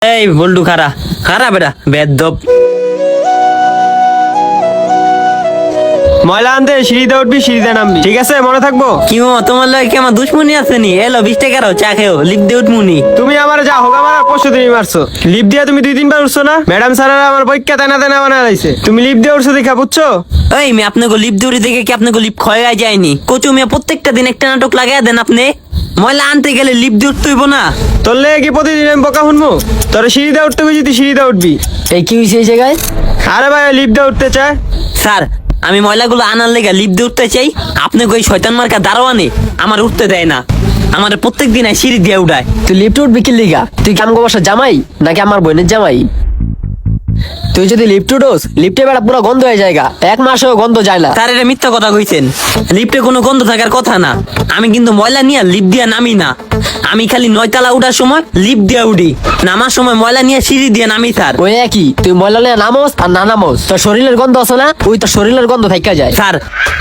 এই বল্টু খারা খারা বেটা বেদব ময়লা আনতে সিঁড়িতে উঠবি, সিঁড়িতে নামবি, ঠিক আছে? মনে থাকবো। কি মামা তোমার লয় কি আমার দুশ্মনী আছে নি? এলো 20 টাকা চা খেও লিপ দিয়ে উঠমুনি। তুমি আমার যা হোক আমার পরশু দিনই মারছো। লিপ দিয়ে তুমি 2-3 বার উঠছো না? ম্যাডাম স্যারেরা আমার পরীক্ষা তেনা তেনা বানায় লাইছে। তুমি লিপ দিয়ে উঠছো দেখা, বুঝছো? এই মে আপনাকে লিপ দিয়ে উঠে দেখে কি আপনাকে লিপ ক্ষয় যায়নি? কচু মিয়া প্রত্যেকটা দিন একটা নাটক লাগাই দেন আপনি। ময়লা আনতে গেলে লিপ দিয়ে উঠতে হইব না? তোর লেগে কি প্রতিদিন আমি বকা শুনবো? তোর সিঁড়িতে উঠতে হবে, যদি সিঁড়িতে উঠবি। এই কি হয়েছে এই জায়গায়? আরে ভাই লিপ দিয়ে উঠতে চায়। স্যার আমি ময়লাগুলো আনার লেগে লিপ দিয়ে উঠতে চাই, আপনি ওই শয়তান মার্কা দারোয়ানে আমার উঠতে দেয় না। আমার প্রত্যেক দিন সিঁড়ি দিয়ে উঠায়। তুই লিফট উঠবি কি লিগা? তুই কি আমগো বাসার জামাই নাকি আমার বোনের জামাই? তুই যদি লিফট উঠোস, লিফটে বেড়া পুরো গন্ধ হয়ে জায়গা, 1 মাসেও গন্ধ যায় না। স্যার এটা মিথ্যা কথা কইছেন, লিফটে কোনো গন্ধ থাকার কথা না। আমি কিন্তু ময়লা নিয়ে লিফট দিয়ে নামি না, আমি খালি 9 তলা উঠার সময় লিফট দিয়ে উঠি, নামার সময় ময়লা নিয়ে সিঁড়ি দিয়ে নামি। স্যার ওই একই, তুই ময়লা নিয়ে নামোস আর না নামোস, তোর শরীরের গন্ধ আছে না, ওই তোর শরীরের গন্ধ থাইকা যায়। স্যার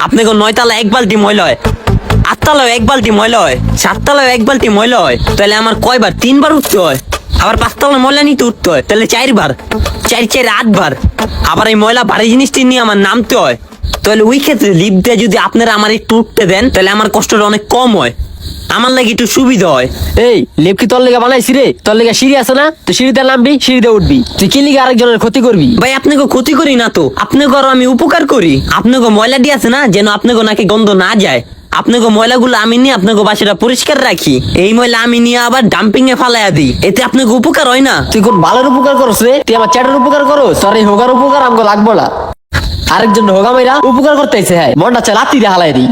আপনি 9 তলা 1 বালতি ময়লা হয়, 8 তলায় 1 বালতি ময়লা হয়, 7 তলায় 1 বালতি ময়লা হয়, তাহলে আমার কয়বার? 3 বার উঠতে হয়। আবার 5 তলায় ময়লা নিতে উঠতে হয়, তাহলে 4 বার, 4 8 বার। আবার এই ময়লা ভারী জিনিসটি নিয়ে আমার নামতে হয়। তাহলে ওই ক্ষেত্রে লিফট দিয়ে যদি আপনারা আমার একটু উঠতে দেন, তাহলে আমার কষ্টটা অনেক কম হয়, আমার লাগে একটু সুবিধা হয়। এই লিফট কি তোর লেগে বানাইছি রে? তোর লেগে সিঁড়ি আছে না? তুই সিঁড়িতে নামবি, সিঁড়িতে উঠবি। তুই কি লিগে আরেকজনের ক্ষতি করবি? ভাই আপনাকে ক্ষতি করি না তো, আপনাকে আরো আমি উপকার করি। আপনাকে ময়লা দিয়ে আছে না, যেন আপনাকে নাকি গন্ধ না যায়। আপনাকে ময়লাগুলো আমি নিয়ে আপনাকে বাসাটা পরিষ্কার রাখি, এই ময়লা আমি নিয়ে আবার ডাম্পিং এ ফালাইয়া দিই, এতে আপনাকে উপকার হয় না? তুই কোন ভালোর উপকার করস রে? তুই আমার চ্যাটের উপকার করস? তোর এই হোগার উপকার আমগো লাগবো না। আরেকজন হোগা মাইরা উপকার করতে আইছে, হ্যাঁ মনটা চাই লাত্তি দিয়ে হালাই দিই।